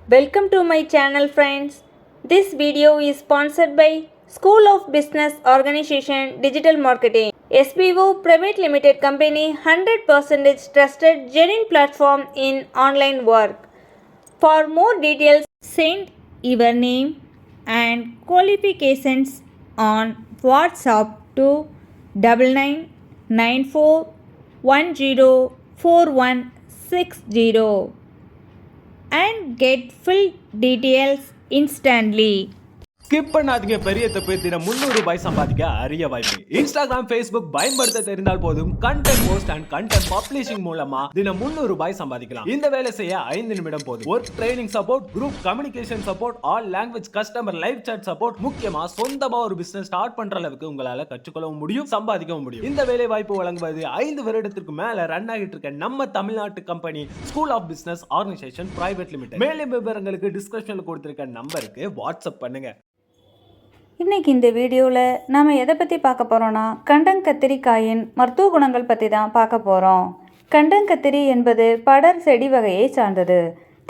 Welcome to my channel friends. This video is sponsored by School of Business Organization Digital Marketing. SBO Private Limited Company 100% trusted genuine platform in online work. For more details, send your name and qualifications on WhatsApp to 9994104160 and get full details instantly. Skip பண்ணாதீங்க. பெரிய தப்பு. தினம் 300 ரூபாய் சம்பாதிக்க அரிய வாய்ப்பு. Instagram, Facebook பயன்படுத்த தெரிந்தால் போதும் content post and content publishing மூலமா தினம் 300 ரூபாய் சம்பாதிக்கலாம். இந்த வேலை செய்ய 5 நிமிடம் போதும். Work training support, group communication support, all language customer live chat support, முக்கியமா சொந்தமா ஒரு பிசினஸ் ஸ்டார்ட் பண்ற அளவுக்கு உங்களால கற்றுக்கொள்ளவும் முடியும், சம்பாதிக்கவும் முடியும். இந்த வேலை வாய்ப்பு வழங்குவது 5 வருடத்திற்கு மேல ரன் ஆகிட்டு இருக்க நம்ம தமிழ்நாட்டு company school of business organisation private limited. மேலும் விவரங்களுக்கு டிஸ்கிரிப்ஷன்ல கொடுத்திருக்க நம்பருக்கு வாட்ஸ்அப் பண்ணுங்க. இன்றைக்கி இந்த வீடியோவில் நாம் எதை பற்றி பார்க்க போகிறோன்னா கண்டங்கத்திரிக்காயின் மருத்துவ குணங்கள் பற்றி தான் பார்க்க போகிறோம். கண்டங்கத்திரி என்பது படர் செடி வகையை சார்ந்தது.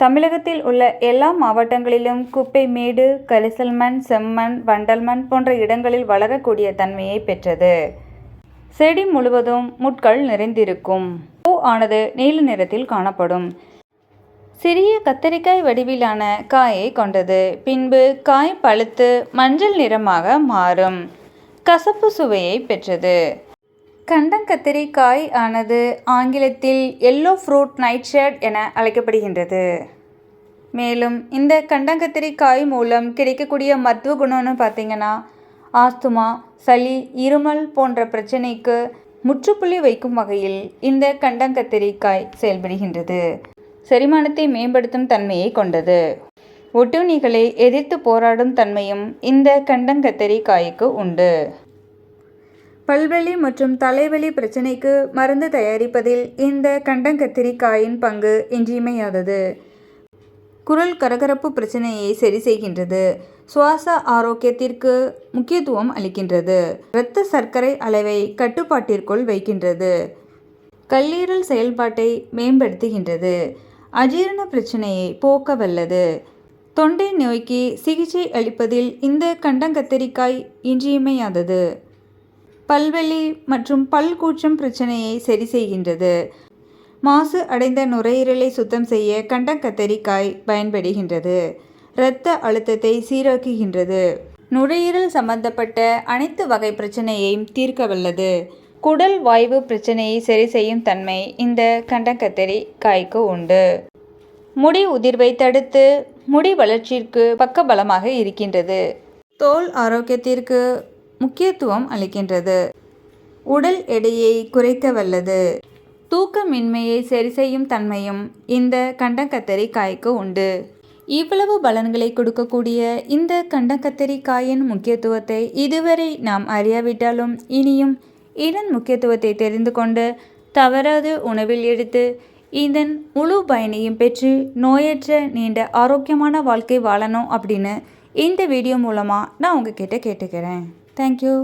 தமிழகத்தில் உள்ள எல்லா மாவட்டங்களிலும் குப்பை மேடு, கரிசல் மண், செம்மண், வண்டல் மண் போன்ற இடங்களில் வளரக்கூடிய தன்மையை பெற்றது. செடி முழுவதும் முட்கள் நிறைந்திருக்கும். பூ ஆனது நீல நிறத்தில் காணப்படும். சிறிய கத்தரிக்காய் வடிவிலான காயை கொண்டது. பின்பு காய் பழுத்து மஞ்சள் நிறமாக மாறும். கசப்பு சுவையை பெற்றது. கண்டங்கத்திரிக்காய் ஆனது ஆங்கிலத்தில் எல்லோ ஃப்ரூட் நைட்ஷேட் என அழைக்கப்படுகின்றது. மேலும் இந்த கண்டங்கத்திரிக்காய் மூலம் கிடைக்கக்கூடிய மருத்துவ குணம்னு பார்த்திங்கன்னா ஆஸ்துமா, சளி, இருமல் போன்ற பிரச்சனைக்கு முற்றுப்புள்ளி வைக்கும் வகையில் இந்த கண்டங்கத்திரிக்காய் செயல்படுகின்றது. செரிமானத்தை மேம்படுத்தும் தன்மையை கொண்டது. ஒட்டுண்ணிகளை எதிர்த்து போராடும் தன்மையும் இந்த கண்டங்கத்திரிக்காய்க்கு உண்டு. பல்வலி மற்றும் தலைவலி பிரச்சனைக்கு மருந்து தயாரிப்பதில் இந்த கண்டங்கத்திரிக்காயின் பங்கு இன்றியமையாதது. குரல் கரகரப்பு பிரச்சனையை சரி செய்கின்றது. சுவாச ஆரோக்கியத்திற்கு முக்கியத்துவம் அளிக்கின்றது. இரத்த சர்க்கரை அளவை கட்டுப்பாட்டிற்குள் வைக்கின்றது. கல்லீரல் செயல்பாட்டை மேம்படுத்துகின்றது. அஜீரண பிரச்சனையை போக்க வல்லது. தொண்டை நோய்க்கு சிகிச்சை அளிப்பதில் இந்த கண்டங்கத்திரிக்காய் இன்றியமையாதது. பல்வலி மற்றும் பல்கூச்சம் பிரச்சனையை சரி செய்கின்றது. மாசு அடைந்த நுரையீரலை சுத்தம் செய்ய கண்டங்கத்திரிக்காய் பயன்படுகின்றது. இரத்த அழுத்தத்தை சீராக்குகின்றது. நுரையீரல் சம்பந்தப்பட்ட அனைத்து வகை பிரச்சனையையும் தீர்க்க வல்லது. குடல் வாய்வு பிரச்சனையை சரி செய்யும் தன்மை இந்த கண்டங்கத்திரிக்காய்க்கு உண்டு. முடி உதிர்வை தடுத்து முடி வளர்ச்சிக்கு பக்கபலமாக இருக்கின்றது. தோல் ஆரோக்கியத்திற்கு முக்கியத்துவம் அளிக்கின்றது. உடல் எடையை குறைக்க வல்லது. தூக்கமின்மையை சரி செய்யும் தன்மையும் இந்த கண்டங்கத்திரிக்காய்க்கு உண்டு. இவ்வளவு பலன்களை கொடுக்கக்கூடிய இந்த கண்டங்கத்திரிக்காயின் முக்கியத்துவத்தை இதுவரை நாம் அறியாவிட்டாலும் இனியும் இதன் முக்கியத்துவத்தை தெரிந்து கொண்டு தவறாது உணவில் எடுத்து இதன் முழு பயனையும் பெற்று நோயற்ற நீண்ட ஆரோக்கியமான வாழ்க்கை வாழணும் அப்படின்னு இந்த வீடியோ மூலமாக நான் உங்ககிட்ட கேட்டுக்கிறேன். தேங்க்யூ.